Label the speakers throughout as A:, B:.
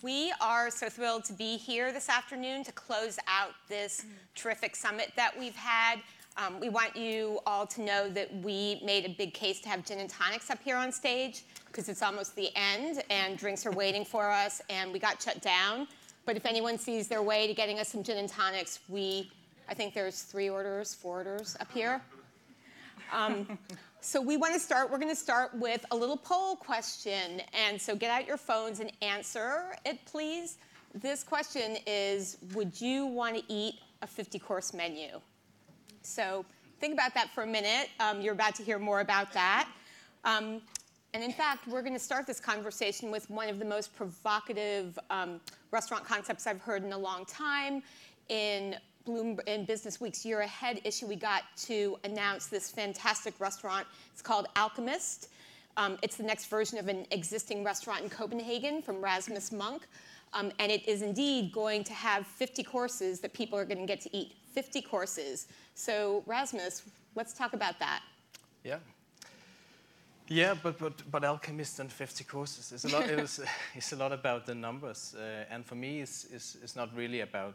A: We are so thrilled to be here this afternoon to close out this terrific summit that we've had. We want you all to know that we made a big case to have gin and tonics up here on stage because it's almost the end and drinks are waiting for us and we got shut down. But if anyone sees their way to getting us some gin and tonics, I think there's 4 orders up here. So we're going to start with a little poll question. And so get out your phones and answer it, please. This question is, would you want to eat a 50-course menu? So think about that for a minute. You're about to hear more about that. And in fact, we're going to start this conversation with one of the most provocative restaurant concepts I've heard in a long time. In Bloomberg, in Business Week's Year Ahead issue, we got to announce this fantastic restaurant. It's called Alchemist. It's the next version of an existing restaurant in Copenhagen from Rasmus Munk. And it is indeed going to have 50 courses that people are going to get to eat. 50 courses. So Rasmus, let's talk about that.
B: Yeah. Yeah, but Alchemist and 50 courses is a lot. It's a lot about the numbers, and for me, it's not really about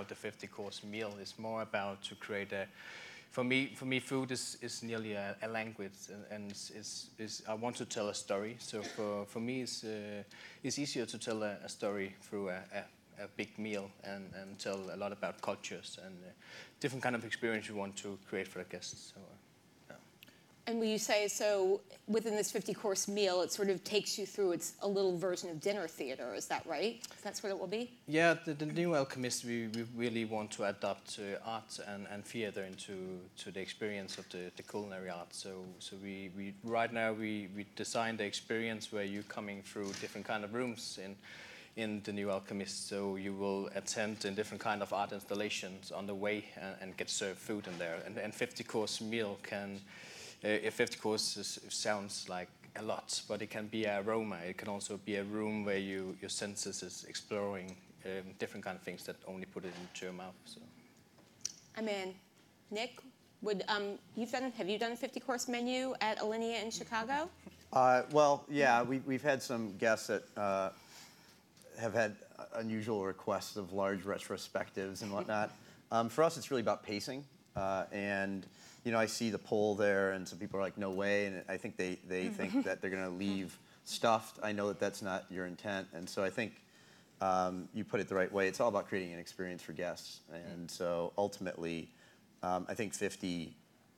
B: the 50-course meal. It's more about to create a. For me, food is nearly a language, and I want to tell a story. So for me, it's easier to tell a story through a big meal and tell a lot about cultures and different kind of experience you want to create for the guests. So.
A: And will you say, so within this 50-course meal, it sort of takes you through, it's a little version of dinner theater, is that right? That's what it will be?
B: Yeah, the new Alchemist, we really want to adapt art and theater into the experience of the culinary art. So we right now, we designed the experience where you're coming through different kind of rooms in the new Alchemist. So you will attend in different kind of art installations on the way and get served food in there. And 50-course meal can... A 50 courses sounds like a lot, but it can be an aroma. It can also be a room where your senses is exploring different kind of things that only put it into your mouth. So.
A: I'm in. Nick, have you done a 50-course menu at Alinea in Chicago?
C: Well, yeah, we've had some guests that have had unusual requests of large retrospectives and whatnot. For us, it's really about pacing and. You know, I see the poll there, and some people are like, no way, and I think they think that they're going to leave stuffed. I know that that's not your intent, and so I think you put it the right way. It's all about creating an experience for guests, and so ultimately, I think 50,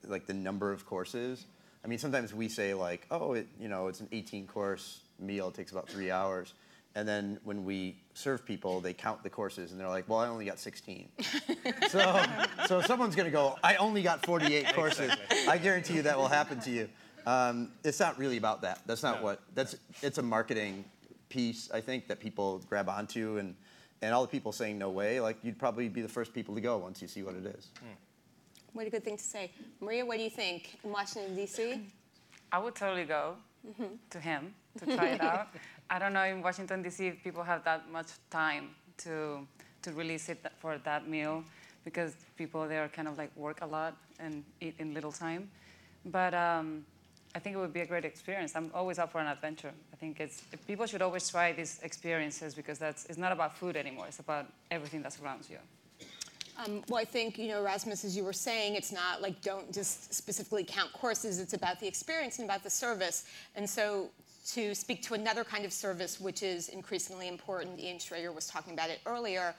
C: like the number of courses. I mean, sometimes we say like, oh, it's an 18-course meal. It takes about 3 hours. And then when we serve people, they count the courses, and they're like, well, I only got 16. So someone's going to go, I only got 48 courses. Exactly. I guarantee you that will happen to you. It's not really about that. That's not it's a marketing piece, I think, that people grab onto. And all the people saying no way, like, you'd probably be the first people to go once you see what it is.
A: What a good thing to say. Maria, what do you think in Washington, D.C.?
D: I would totally go to him to try it out. I don't know in Washington, D.C. if people have that much time to really sit for that meal because people there kind of like work a lot and eat in little time. But I think it would be a great experience. I'm always up for an adventure. I think people should always try these experiences because it's not about food anymore. It's about everything that surrounds you.
A: Well, I think, Rasmus, as you were saying, it's not like don't just specifically count courses. It's about the experience and about the service. And so to speak to another kind of service, which is increasingly important, Ian Schrager was talking about it earlier.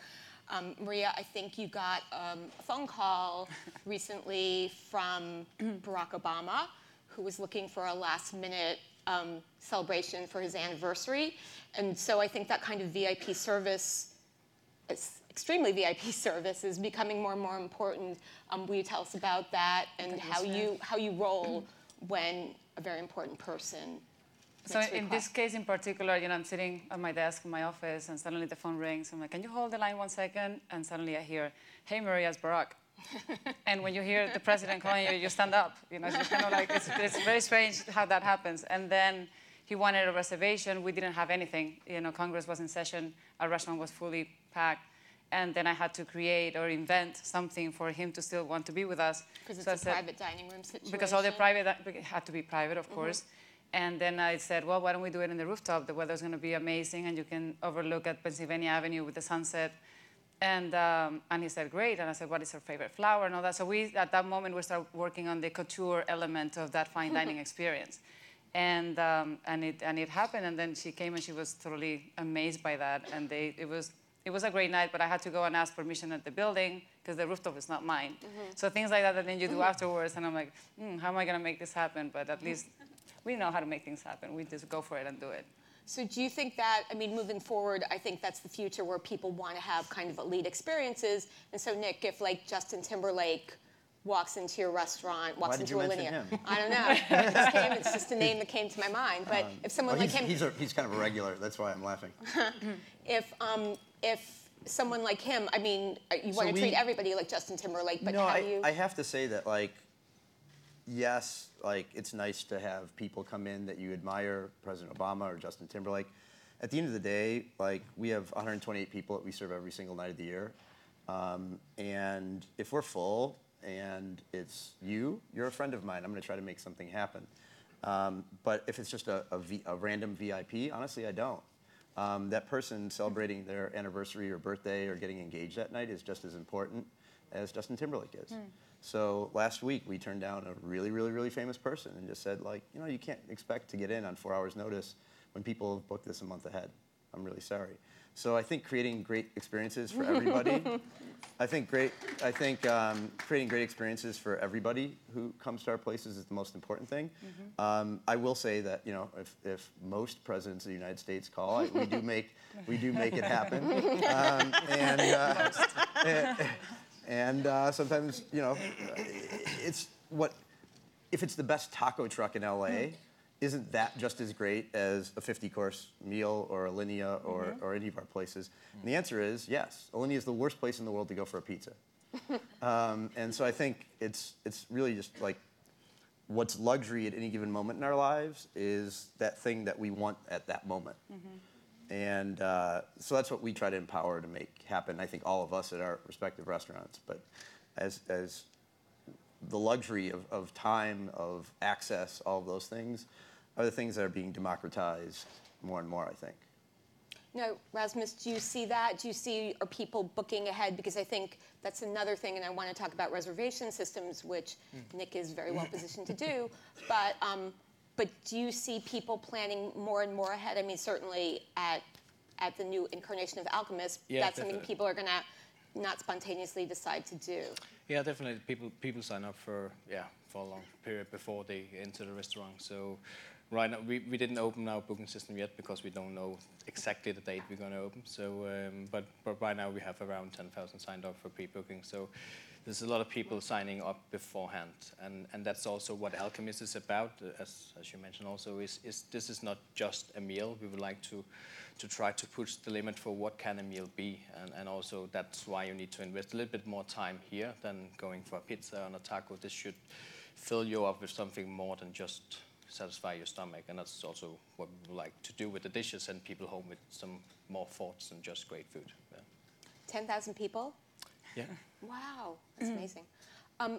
A: Maria, I think you got a phone call recently from Barack Obama, who was looking for a last-minute celebration for his anniversary. And so I think that kind of VIP service, extremely VIP service, is becoming more and more important. Will you tell us about that and how you roll when a very important person?
D: So in this case in particular, I'm sitting at my desk in my office, and suddenly the phone rings. I'm like, can you hold the line 1 second? And suddenly I hear, hey, Maria, it's Barack. And when you hear the president calling you, you stand up. It's just kind of like, it's very strange how that happens. And then he wanted a reservation. We didn't have anything. Congress was in session. Our restaurant was fully packed. And then I had to create or invent something for him to still want to be with us.
A: Because it's a private dining room situation.
D: Because all the private had to be private, of course. And then I said, well, why don't we do it in the rooftop? The weather's going to be amazing, and you can overlook at Pennsylvania Avenue with the sunset. And he said, great. And I said, what is her favorite flower and all that? So we, at that moment, we started working on the couture element of that fine dining experience. And it happened. And then she came, and she was totally amazed by that. And it was a great night, but I had to go and ask permission at the building because the rooftop is not mine. So things like that then you do afterwards. And I'm like, how am I going to make this happen? But at least we know how to make things happen. We just go for it and do it.
A: So do you think that, I mean, moving forward, I think that's the future where people want to have kind of elite experiences. And so, Nick, if like Justin Timberlake walks into your restaurant, walks into Alinea, I don't know. It's just a name that came to my mind. But if someone like him,
C: he's kind of a regular. That's why I'm laughing.
A: If someone like him, I mean, you want to treat everybody like Justin Timberlake, but
C: no,
A: how do you?
C: I have to say that, like, yes, like, it's nice to have people come in that you admire, President Obama or Justin Timberlake. At the end of the day, like, we have 128 people that we serve every single night of the year. And if we're full and it's you're a friend of mine, I'm going to try to make something happen. But if it's just a random VIP, honestly, I don't. That person celebrating their anniversary or birthday or getting engaged that night is just as important as Justin Timberlake is. So last week, we turned down a really, really, really famous person and just said, like, you can't expect to get in on 4 hours' notice when people have booked this a month ahead. I'm really sorry. So I think creating great experiences for everybody, creating great experiences for everybody who comes to our places is the most important thing. I will say that, if most presidents of the United States call, we do make it happen. And sometimes, if it's the best taco truck in LA, isn't that just as great as a 50-course meal or Alinea or any of our places? And the answer is yes. Alinea is the worst place in the world to go for a pizza. And so I think it's really just like what's luxury at any given moment in our lives is that thing that we want at that moment. And so that's what we try to empower to make happen, I think, all of us at our respective restaurants. But as the luxury of time, of access, all of those things are the things that are being democratized more and more, I think.
A: No, Rasmus, do you see that? Are people booking ahead? Because I think that's another thing, and I want to talk about reservation systems, which Nick is very well positioned to do. But do you see people planning more and more ahead? I mean, certainly at the new incarnation of Alchemist, that's
B: definitely.
A: something people are going to not spontaneously decide to do.
B: Yeah, definitely. People sign up for a long period before they enter the restaurant. So right now we didn't open our booking system yet because we don't know exactly the date we're going to open. So but right now we have around 10,000 signed up for pre-booking. So there's a lot of people signing up beforehand, and that's also what Alchemist is about. As you mentioned, also is this is not just a meal. We would like to try to push the limit for what can a meal be, and also that's why you need to invest a little bit more time here than going for a pizza and a taco. This should fill you up with something more than just satisfy your stomach, and that's also what we would like to do with the dishes, and people home with some more thoughts than just great food.
A: 10,000 people?
B: Yeah.
A: Wow, that's amazing.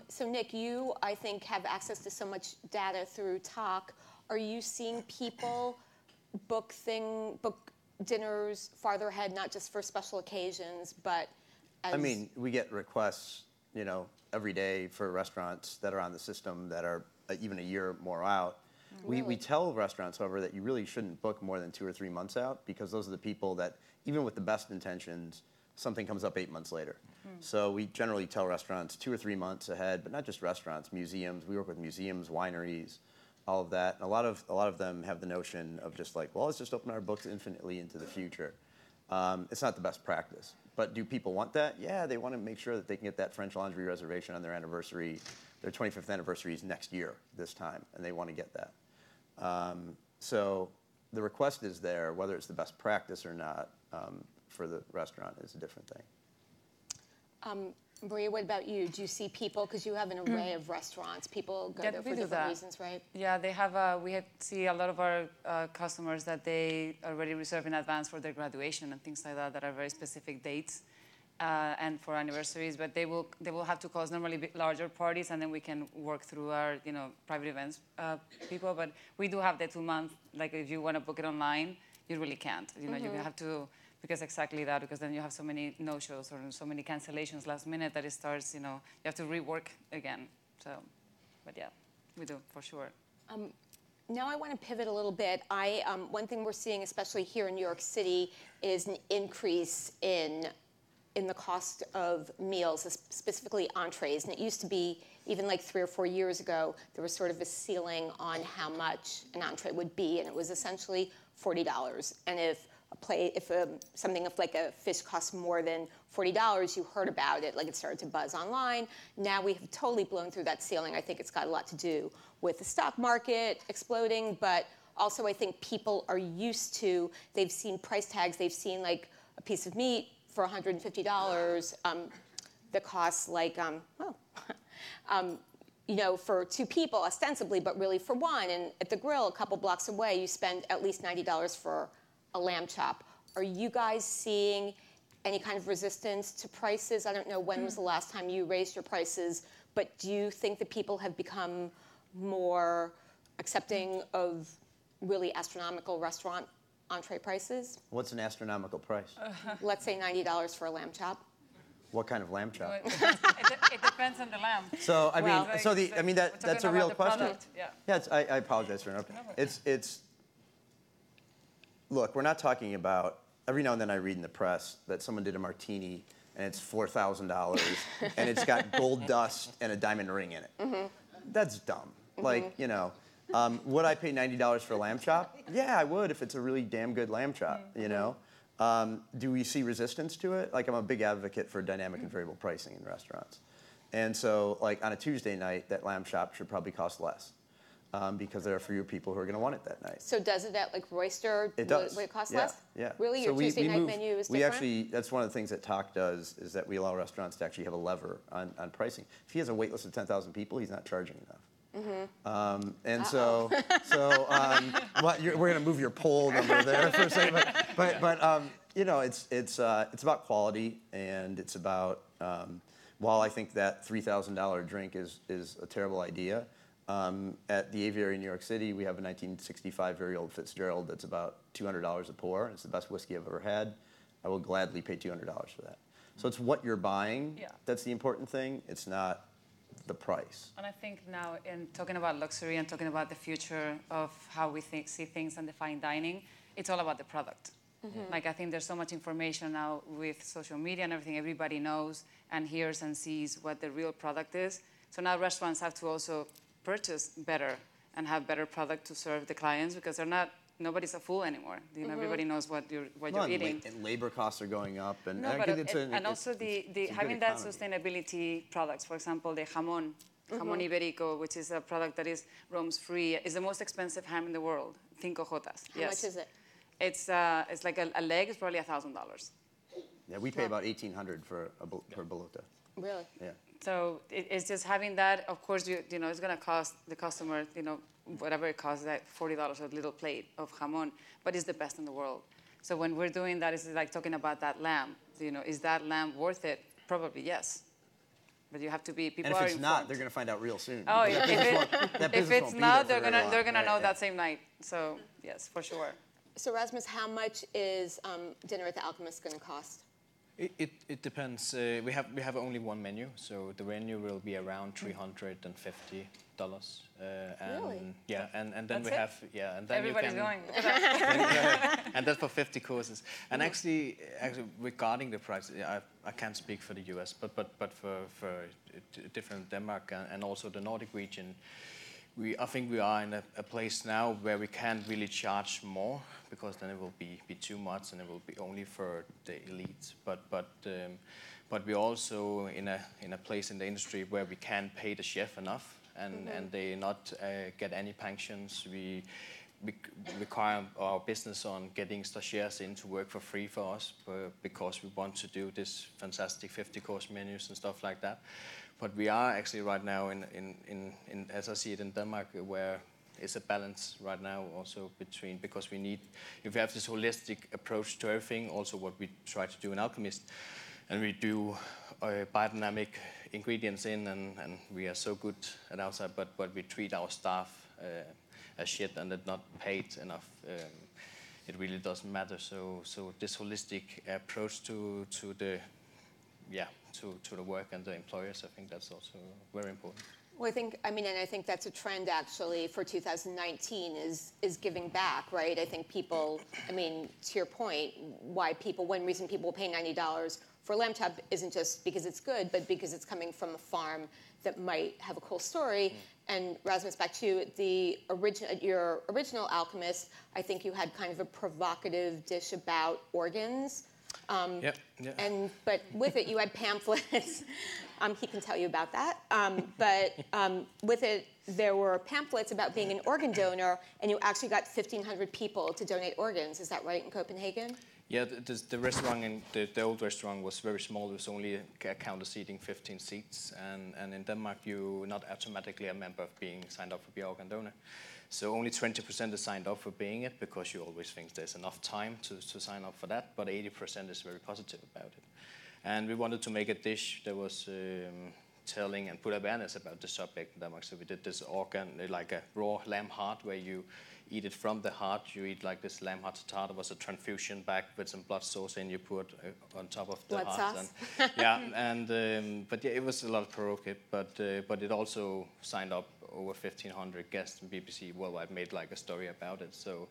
A: So Nick, you, I think, have access to so much data through Talk. Are you seeing people book dinners farther ahead, not just for special occasions, but as...
C: I mean, we get requests, every day for restaurants that are on the system that are even a year more out.
A: Really?
C: We tell restaurants, however, that you really shouldn't book more than 2 or 3 months out because those are the people that, even with the best intentions, something comes up 8 months later. So we generally tell restaurants 2 or 3 months ahead, but not just restaurants, museums. We work with museums, wineries, all of that. And a lot of them have the notion of just like, well, let's just open our books infinitely into the future. It's not the best practice. But do people want that? Yeah, they want to make sure that they can get that French Laundry reservation on their anniversary. Their 25th anniversary is next year, this time, and they want to get that. So the request is there. Whether it's the best practice or not for the restaurant is a different thing.
A: Maria, what about you? Do you see people, because you have an array of restaurants, people go there for different reasons, right?
D: Yeah, they have. We see a lot of our customers that they already reserve in advance for their graduation and things like that are very specific dates. and for anniversaries, but they will have to cost normally larger parties, and then we can work through our private events people. But we do have the 2 month. Like if you want to book it online, you really can't. You have to, because exactly that, because then you have so many no-shows or so many cancellations last minute that it starts. You have to rework again. So, but yeah, we do for sure.
A: Now I want to pivot a little bit. One thing we're seeing, especially here in New York City, is an increase in the cost of meals, specifically entrees. And it used to be, even like 3 or 4 years ago, there was sort of a ceiling on how much an entree would be, and it was essentially $40. And if something like a fish costs more than $40, you heard about it, like it started to buzz online. Now we have totally blown through that ceiling. I think it's got a lot to do with the stock market exploding, but also I think people are used to, they've seen price tags, they've seen like a piece of meat for $150 that costs like, for 2 people ostensibly, but really for 1. And at the grill, a couple blocks away, you spend at least $90 for a lamb chop. Are you guys seeing any kind of resistance to prices? I don't know when was the last time you raised your prices, but do you think that people have become more accepting of really astronomical restaurant entree prices?
C: What's an astronomical price?
A: Let's say $90 for a lamb chop.
C: What kind of lamb chop?
D: It depends on the lamb.
C: So I mean,
D: Well,
C: that's a real question.
D: Product, yeah.
C: Yeah, I apologize for interrupting. Look, we're not talking about. Every now and then I read in the press that someone did a martini and it's $4,000 and it's got gold dust and a diamond ring in it. Mm-hmm. That's dumb. Like, would I pay $90 for a lamb chop? Yeah, I would if it's a really damn good lamb chop, Do we see resistance to it? Like, I'm a big advocate for dynamic and variable pricing in restaurants. And so, like, on a Tuesday night, that lamb chop should probably cost less because there are fewer people who are going to want it that night.
A: So does it at, like, Royster?
C: It does.
A: Would it cost
C: Yeah,
A: less?
C: Yeah.
A: Really? Your Tuesday night menu is different?
C: We actually, that's one of the things that Talk does, is that we allow restaurants to actually have a lever on pricing. If he has a wait list of 10,000 people, he's not charging enough. Mm-hmm. We're going to move your poll number there for a second, but it's about quality, and it's about while I think that $3,000 drink is a terrible idea. At the Aviary in New York City, we have a 1965 very old Fitzgerald that's about $200 a pour. It's the best whiskey I've ever had. I will gladly pay $200 for that. So it's what you're buying that's the important thing. It's not the price.
D: And I think now, in talking about luxury and talking about the future of how we see things and the fine dining, it's all about the product. Mm-hmm. Like, I think there's so much information now with social media and everything. Everybody knows and hears and sees what the real product is. So now restaurants have to also purchase better and have better product to serve the clients, because nobody's a fool anymore. Everybody knows what you're eating.
C: And labor costs are going up, and
D: also having that sustainability products. For example, the jamón ibérico, which is a product that roams free, is the most expensive ham in the world. 5 jotas.
A: How much is it?
D: It's like a leg is probably $1,000.
C: Yeah, we pay about $1,800 for bolota.
A: Really?
C: Yeah.
D: So it's just having that. Of course, it's going to cost the customer, whatever it costs, like $40 a little plate of jamón, but it's the best in the world. So when we're doing that, it's like talking about that lamb. Is that lamb worth it? Probably yes. But you have to be. People
C: and if it's
D: informed.
C: not, they're going to find out real soon.
D: Oh, if it's not, they're gonna know that same night. So yes, for sure.
A: So Rasmus, how much is dinner at the Alchemist going to cost?
B: It depends. We have only one menu, so the menu will be around $350.
A: Really?
B: Yeah, and then
D: that's
B: we
D: it?
B: have and then
D: Everybody's
B: you can,
D: going.
B: and that's for 50 courses. And actually regarding the price, I can't speak for the US, but for different Denmark and also the Nordic region, I think we are in a place now where we can't really charge more, because then it will be too much and it will be only for the elites. But we're also in a place in the industry where we can't pay the chef enough, and they not get any pensions. We require our business on getting stagiaires in to work for free for us, because we want to do this fantastic 50-course menus and stuff like that. But we are actually right now in as I see it in Denmark, where it's a balance right now also between, because we need, if we have this holistic approach to everything, also what we try to do in Alchemist, and we do biodynamic ingredients in, and we are so good at outside, but we treat our staff as shit and they're not paid enough. It really doesn't matter. So this holistic approach to the work and the employers, I think that's also very important.
A: Well, I think that's a trend actually for 2019 is giving back, right? I think people, to your point, one reason people pay $90 for a lamb chop isn't just because it's good, but because it's coming from a farm that might have a cool story. And Rasmus, back to you, your original Alchemist, I think you had kind of a provocative dish about organs.
B: Yeah.
A: But with it, you had pamphlets. He can tell you about that. With it, there were pamphlets about being an organ donor, and you actually got 1,500 people to donate organs. Is that right in Copenhagen?
B: Yeah, the restaurant in the old restaurant was very small. It was only a counter seating 15 seats, and in Denmark you're not automatically a member of being signed up for be organ donor. So only 20% is signed up for being it because you always think there's enough time to sign up for that, but 80% is very positive about it. And we wanted to make a dish that was telling and put awareness about the subject in Denmark. So we did this organ, like a raw lamb heart, where you eat it from the heart. You eat like this lamb heart tartare. It was a transfusion bag with some blood sauce, and you put on top of the
A: blood
B: heart.
A: Sauce.
B: But it was a lot of provocative. But it also signed up over 1,500 guests, and BBC Worldwide made like a story about it. So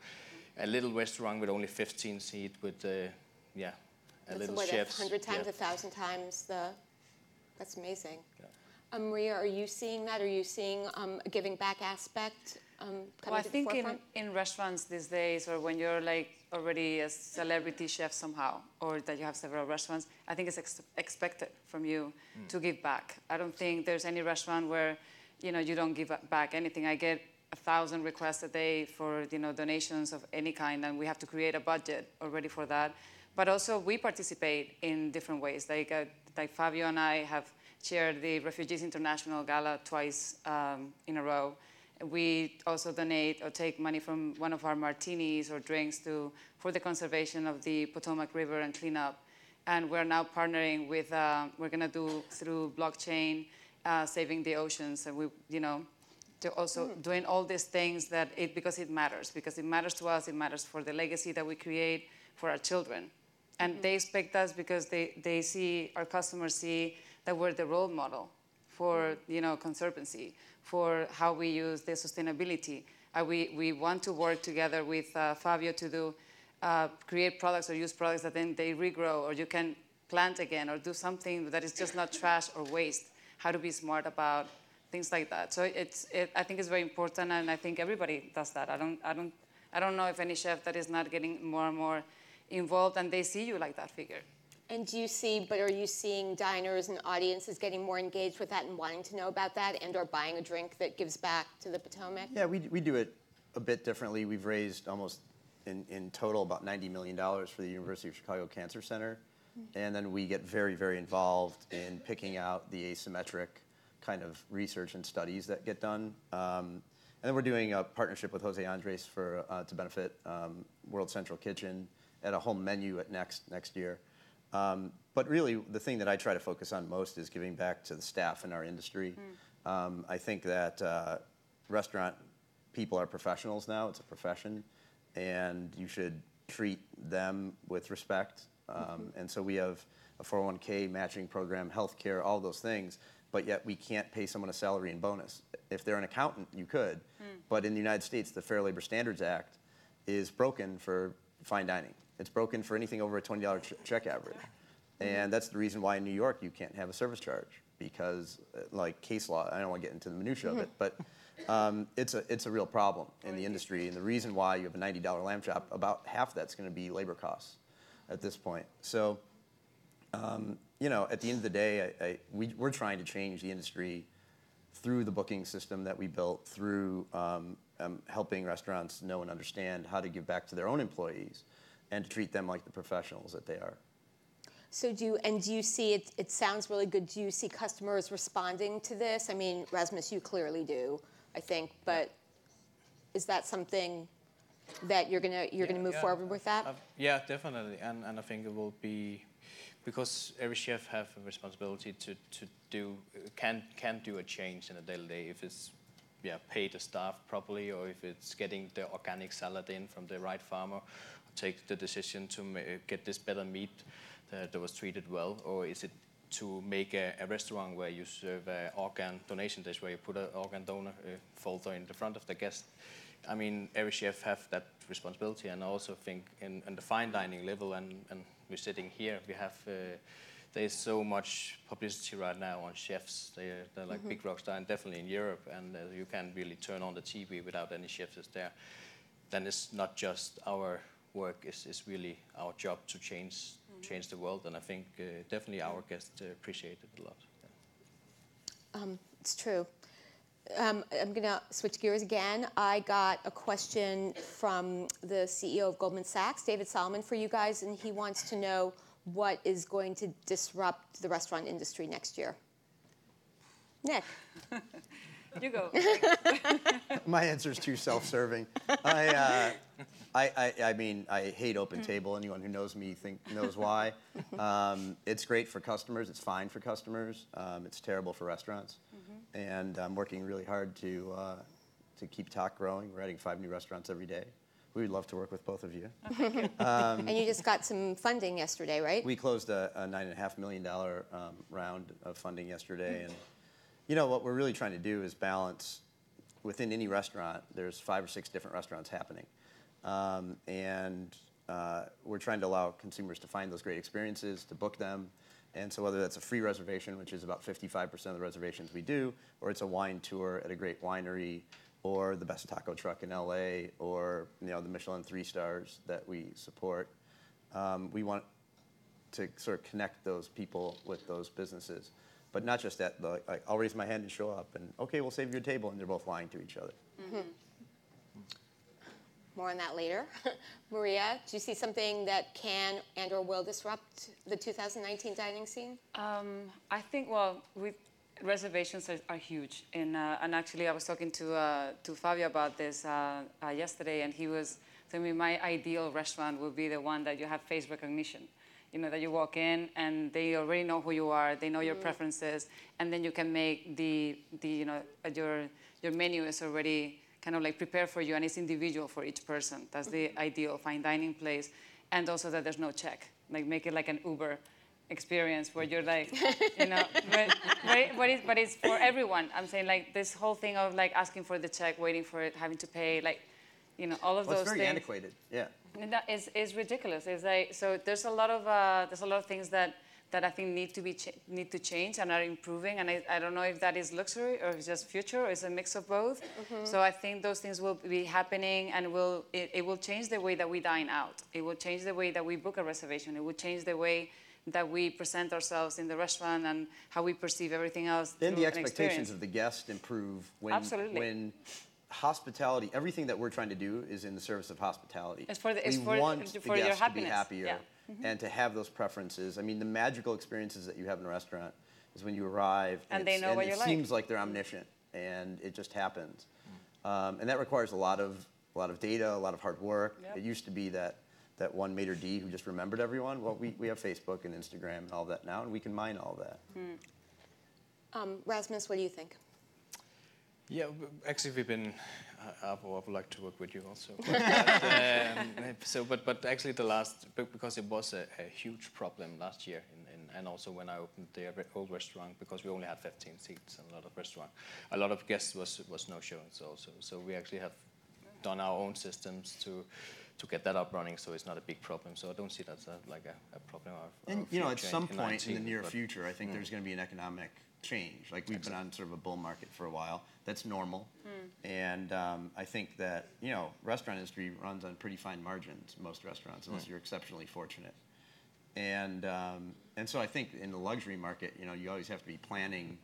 B: a little restaurant with only 15 seats with a little chefs.
A: 100 times, 1,000 times that's amazing. Yeah. Maria, are you seeing that? Are you seeing a giving back aspect coming
D: Well, I
A: to the
D: think
A: forefront?
D: in restaurants these days, or when you're like already a celebrity chef somehow, or that you have several restaurants, I think it's expected from you to give back. I don't think there's any restaurant where you don't give back anything. I get 1,000 requests a day for donations of any kind, and we have to create a budget already for that. But also we participate in different ways. Like Fabio and I have chaired the Refugees International Gala twice in a row. We also donate or take money from one of our martinis or drinks for the conservation of the Potomac River and cleanup. And we're now partnering with, we're going to do through blockchain, saving the oceans. And also doing all these things because it matters. Because it matters to us, it matters for the legacy that we create for our children. And they expect us because they see, our customers see that we're the role model for conservancy, for how we use the sustainability. We want to work together with Fabio to create products or use products that then they regrow, or you can plant again, or do something that is just not trash or waste. How to be smart about things like that. So I think it's very important, and I think everybody does that. I don't know if any chef that is not getting more and more involved, and they see you like that figure.
A: And are you seeing diners and audiences getting more engaged with that and wanting to know about that, and or buying a drink that gives back to the Potomac?
C: Yeah, we do it a bit differently. We've raised almost in total about $90 million for the University of Chicago Cancer Center. And then we get very, very involved in picking out the asymmetric kind of research and studies that get done. And then we're doing a partnership with Jose Andres to benefit World Central Kitchen at a home menu at next year. But really, the thing that I try to focus on most is giving back to the staff in our industry. I think that restaurant people are professionals now. It's a profession, and you should treat them with respect. And so we have a 401k matching program, healthcare, all those things, but yet we can't pay someone a salary and bonus. If they're an accountant, you could, but in the United States, the Fair Labor Standards Act is broken for fine dining. It's broken for anything over a $20 check average. And that's the reason why in New York you can't have a service charge, because like case law, I don't want to get into the minutia of it, but it's a real problem in the industry. And the reason why you have a $90 lamb chop, about half that's going to be labor costs at this point. So, at the end of the day, we're trying to change the industry through the booking system that we built, through helping restaurants know and understand how to give back to their own employees and to treat them like the professionals that they are.
A: So do you see, it sounds really good, do you see customers responding to this? I mean, Rasmus, you clearly do, I think, but is that something that you're gonna move forward with that?
B: Yeah, definitely, and I think it will be because every chef have a responsibility to do can do a change in a daily day if it's pay the staff properly, or if it's getting the organic salad in from the right farmer, or take the decision to get this better meat that was treated well, or is it to make a restaurant where you serve an organ donation dish where you put an organ donor folder in the front of the guest. I mean, every chef have that responsibility, and I also think in the fine dining level, and we're sitting here, we have there's so much publicity right now on chefs. They're like big rock stars, and definitely in Europe, and you can't really turn on the TV without any chefs there. Then it's not just our work, it's really our job to change the world, and I think definitely our guests appreciate it a lot. Yeah.
A: It's true. I'm going to switch gears again. I got a question from the CEO of Goldman Sachs, David Solomon, for you guys, and he wants to know what is going to disrupt the restaurant industry next year. Nick.
D: You go.
C: My answer is too self-serving. I mean, I hate open table. Anyone who knows me knows why. It's great for customers. It's fine for customers. It's terrible for restaurants. And I'm working really hard to keep TOC growing. We're adding 5 new restaurants every day. We'd love to work with both of you.
A: And you just got some funding yesterday, right?
C: We closed a $9.5 million round of funding yesterday. And you know, what we're really trying to do is balance within any restaurant. There's 5 or 6 different restaurants happening. And we're trying to allow consumers to find those great experiences, to book them. And so whether that's a free reservation, which is about 55% of the reservations we do, or it's a wine tour at a great winery, or the best taco truck in LA, or the Michelin 3 stars that we support, we want to sort of connect those people with those businesses. But not just that, like, I'll raise my hand and show up, and okay, we'll save your table, and they're both lying to each other.
A: More on that later. Maria, do you see something that can and or will disrupt the 2019 dining scene?
D: I think, reservations are huge. And actually, I was talking to Fabio about this yesterday, and he was telling me my ideal restaurant would be the one that you have face recognition. You know, that you walk in and they already know who you are, they know your preferences, and then you can make your menu is already kind of like prepared for you, and it's individual for each person. That's the ideal fine dining place. And also that there's no check. Like, make it like an Uber experience where you're like, but it's for everyone. I'm saying, like, this whole thing of like asking for the check, waiting for it, having to pay, like, all of those things.
C: It's very antiquated, yeah.
D: And that is ridiculous. It's like, so there's a lot of things that I think need to change and are improving. And I don't know if that is luxury or if it's just future or it's a mix of both. So I think those things will be happening, and it will change the way that we dine out. It will change the way that we book a reservation. It will change the way that we present ourselves in the restaurant and how we perceive everything else.
C: Then the expectations of the guest improve when hospitality, everything that we're trying to do is in the service of hospitality. We want the guests to be happier and to have those preferences. I mean, the magical experiences that you have in a restaurant is when you arrive
D: and they know what you like.
C: It seems like they're omniscient, and it just happens. And that requires a lot of data, a lot of hard work. Yep. It used to be that one maitre d' who just remembered everyone. Well, we have Facebook and Instagram and all that now, and we can mine all that.
A: Rasmus, what do you think?
B: Yeah, actually, I would like to work with you also. But actually, because it was a huge problem last year, and also when I opened the old restaurant, because we only had 15 seats in a lot of guests was no showings also. So we actually have done our own systems to get that up running, so it's not a big problem. So I don't see that as a problem.
C: And at some point in the near future, I think there's going to be an economic change. Like, we've been on sort of a bull market for a while. That's normal. And I think that, restaurant industry runs on pretty fine margins, most restaurants, unless you're exceptionally fortunate. And so I think in the luxury market, you always have to be planning,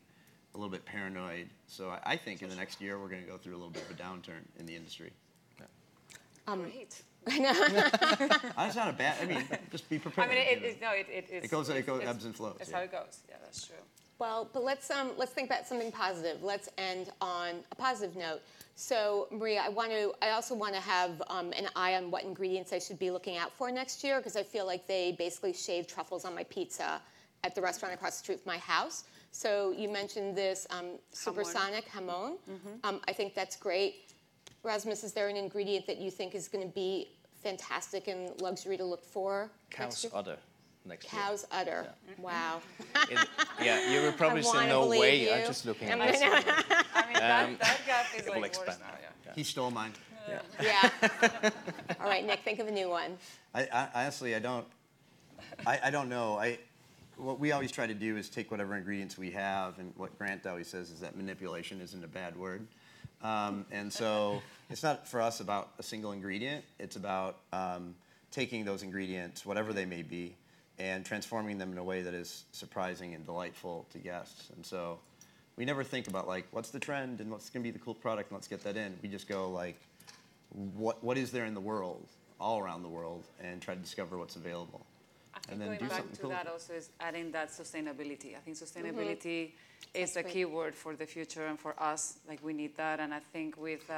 C: a little bit paranoid. So I think in the next year, we're going to go through a little bit of a downturn in the industry.
D: Great.
C: That's not a bad, just be prepared.
D: I mean, it goes
C: ebbs and flows.
D: That's how it goes. Yeah, that's true.
A: Well, but let's think about something positive. Let's end on a positive note. So, Maria, I also want to have an eye on what ingredients I should be looking out for next year, because I feel like they basically shaved truffles on my pizza at the restaurant across the street from my house. So you mentioned this supersonic jamon. I think that's great. Rasmus, is there an ingredient that you think is going to be fantastic and luxury to look for?
B: Cow's udder. Next
A: Cow's udder.
B: Yeah.
A: Wow.
B: Yeah, you would probably say
A: wanna
B: no
A: believe
B: way.
A: you.
B: I'm just looking at
A: I
B: this.
A: know.
D: I mean, that gap is
B: It will
D: like worse
B: expand.
D: now, yeah.
C: He stole mine.
A: Yeah. All right, Nick, think of a new one.
C: I honestly, I don't know. What we always try to do is take whatever ingredients we have, and what Grant always says is that manipulation isn't a bad word. And so it's not for us about a single ingredient. It's about taking those ingredients, whatever they may be, and transforming them in a way that is surprising and delightful to guests. And so we never think about, like, what's the trend and what's going to be the cool product, and let's get that in. We just go, like, what is there in the world, all around the world, and try to discover what's available.
D: I think
C: And then
D: going
C: do
D: back
C: something
D: to
C: cool.
D: that also is adding that sustainability. I think sustainability is a key word for the future and for us. Like, we need that. And I think with,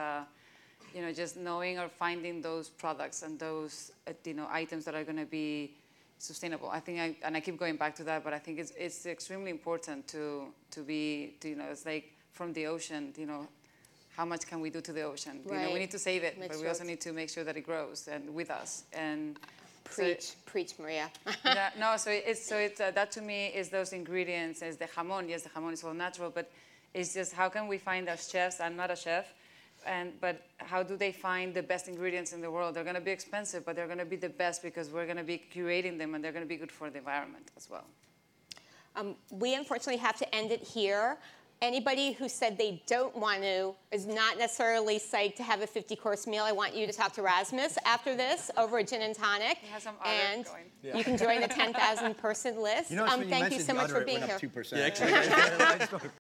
D: just knowing or finding those products and those, items that are going to be sustainable. I think, I keep going back to that, but I think it's extremely important to be, it's like from the ocean, how much can we do to the ocean?
A: Right.
D: We need to save it,
A: Makes
D: but we also
A: sense.
D: need to make sure that it grows and with us. And
A: Preach, Maria.
D: That to me is those ingredients, is the jamon. Yes, the jamon is all natural, but it's just how can we find as chefs? I'm not a chef, but how do they find the best ingredients in the world? They're going to be expensive, but they're going to be the best because we're going to be curating them, and they're going to be good for the environment as well.
A: We unfortunately have to end it here. Anybody who said they don't want to is not necessarily psyched to have a 50-course meal. I want you to talk to Rasmus after this over a gin and tonic.
D: He has some udder
A: And
D: going.
A: you can join the 10,000-person list.
C: You know, when you
A: thank you
C: mentioned
A: so
C: the
A: much
C: udder,
A: for being
C: it
A: here.
C: went up 2%.